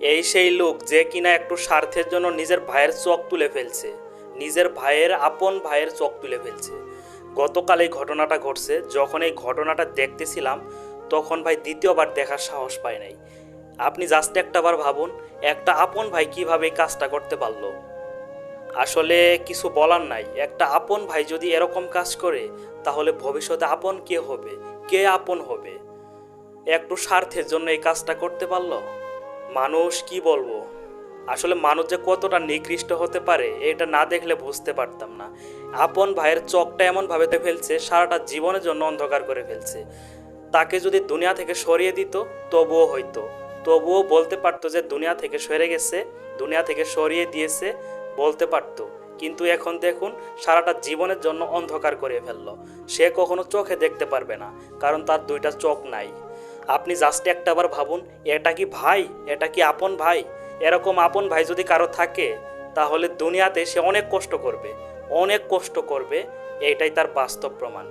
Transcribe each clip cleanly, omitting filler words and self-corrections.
এই সেই লোক যে কিনা একটু স্বার্থের জন্য নিজের ভাইয়ের চোখ তুলে ফেলছে, নিজের ভাইয়ের আপন ভাইয়ের চোখ তুলে ফেলছে। গতকাল এই ঘটনাটা ঘটছে। যখন এই ঘটনাটা দেখতেছিলাম তখন ভাই দ্বিতীয়বার দেখার সাহস পায় নাই। আপনি জাস্ট একটাবার ভাবুন, একটা আপন ভাই কিভাবে এই কাজটা করতে পারলো। আসলে কিছু বলার নাই। একটা আপন ভাই যদি এরকম কাজ করে তাহলে ভবিষ্যতে আপন কে হবে, কে আপন হবে? একটু স্বার্থের জন্য এই কাজটা করতে পারলো। মানুষ কি বলবো, আসলে মানুষ যে কতটা নিকৃষ্ট হতে পারে এটা না দেখলে বুঝতে পারতাম না। আপন ভাইয়ের চোখটা এমনভাবে ফেলছে, সারাটা জীবনের জন্য অন্ধকার করে ফেলছে। তাকে যদি দুনিয়া থেকে সরিয়ে দিত তবুও হয়তো, তবুও বলতে পারতো যে দুনিয়া থেকে সরে গেছে, দুনিয়া থেকে সরিয়ে দিয়েছে, বলতে পারতো। কিন্তু এখন দেখুন, সারাটা জীবনের জন্য অন্ধকার করে ফেললো। সে কখনো চোখে দেখতে পারবে না, কারণ তার দুইটা চোখ নাই। আপনি জাস্ট একটাবার ভাবুন, এটা কি ভাই, এটা কি আপন ভাই? এরকম আপন ভাই যদি কারো থাকে তাহলে দুনিয়াতে সে অনেক কষ্ট করবে, অনেক কষ্ট করবে। এইটাই তার বাস্তব প্রমাণ।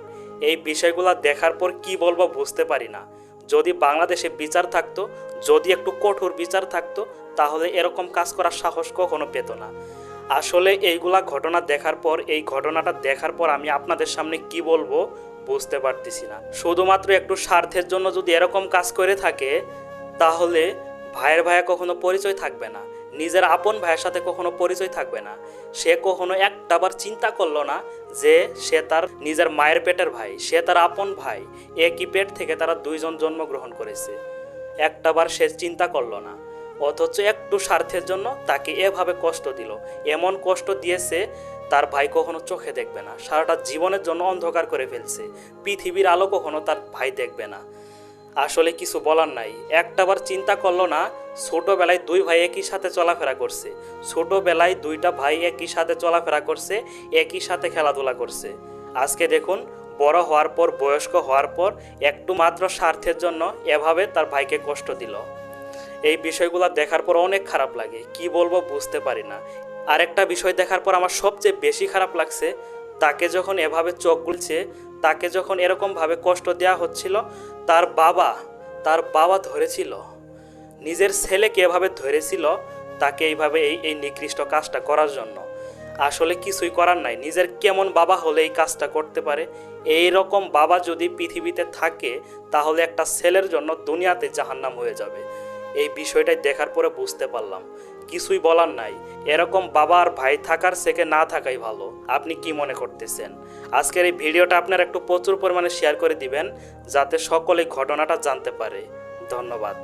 এই বিষয়গুলো দেখার পর কি বলবো বুঝতে পারি না। যদি বাংলাদেশে বিচার থাকতো, যদি একটু কঠোর বিচার থাকতো, তাহলে এরকম কাজ করার সাহস কখনো পেত না। আসলে এইগুলা ঘটনা দেখার পর, এই ঘটনাটা দেখার পর আমি আপনাদের সামনে কি বলবো বুঝতে পারতেছি না। শুধুমাত্র একটু স্বার্থের জন্য যদি এরকম কাজ করে থাকে তাহলে ভাইয়ের ভাইয়া কখনো পরিচয় থাকবে না, নিজের আপন ভাইয়ের সাথে কখনো পরিচয় থাকবে না। সে কখনো একটাবার চিন্তা করলো না যে সে তার নিজের মায়ের পেটের ভাই, সে তার আপন ভাই, একই পেট থেকে তারা দুইজন জন্মগ্রহণ করেছে। একটাবার সে চিন্তা করলো না, অথচ একটু স্বার্থের জন্য তাকে এভাবে কষ্ট দিল। এমন কষ্ট দিয়েছে তার ভাই কখনো চোখে দেখবে না, সারাটা জীবনের জন্য অন্ধকার করে ফেলছে। পৃথিবীর আলো কখনো তার ভাই দেখবে না। আসলে কিছু বলার নাই। একটাবার চিন্তা করলো না, ছোটবেলায় দুই ভাই একই সাথে চলাফেরা করছে, ছোটবেলায় দুইটা ভাই একই সাথে চলাফেরা করছে, একই সাথে খেলাধুলা করছে। আজকে দেখুন, বড় হওয়ার পর, বয়স্ক হওয়ার পর একটু মাত্র স্বার্থের জন্য এভাবে তার ভাইকে কষ্ট দিল। এই বিষয়গুলো দেখার পর অনেক খারাপ লাগে, কি বলবো বুঝতে পারি না। আরেকটা বিষয় দেখার পর আমার সবচেয়ে বেশি খারাপ লাগছে, তাকে যখন এভাবে চোখ গুলছে, তাকে যখন এরকমভাবে কষ্ট দেওয়া হচ্ছিল, তার বাবা ধরেছিল, নিজের ছেলেকে এভাবে ধরেছিল তাকে এইভাবে এই নিকৃষ্ট কাজটা করার জন্য। আসলে কিছুই করার নাই। নিজের কেমন বাবা হলে এই কাজটা করতে পারে? এই রকম বাবা যদি পৃথিবীতে থাকে তাহলে একটা ছেলের জন্য দুনিয়াতে জাহান্নাম হয়ে যাবে। এই বিষয়টাই দেখার পরে বুঝতে পারলাম, কিছুই বলার নাই। এরকম বাবা আর ভাই থাকার থেকে না থাকাই ভালো। আপনি কি মনে করতেছেন? আজকের এই ভিডিওটা আপনারা একটু প্রচুর পরিমাণে শেয়ার করে দিবেন যাতে সকলে ঘটনাটা জানতে পারে। ধন্যবাদ।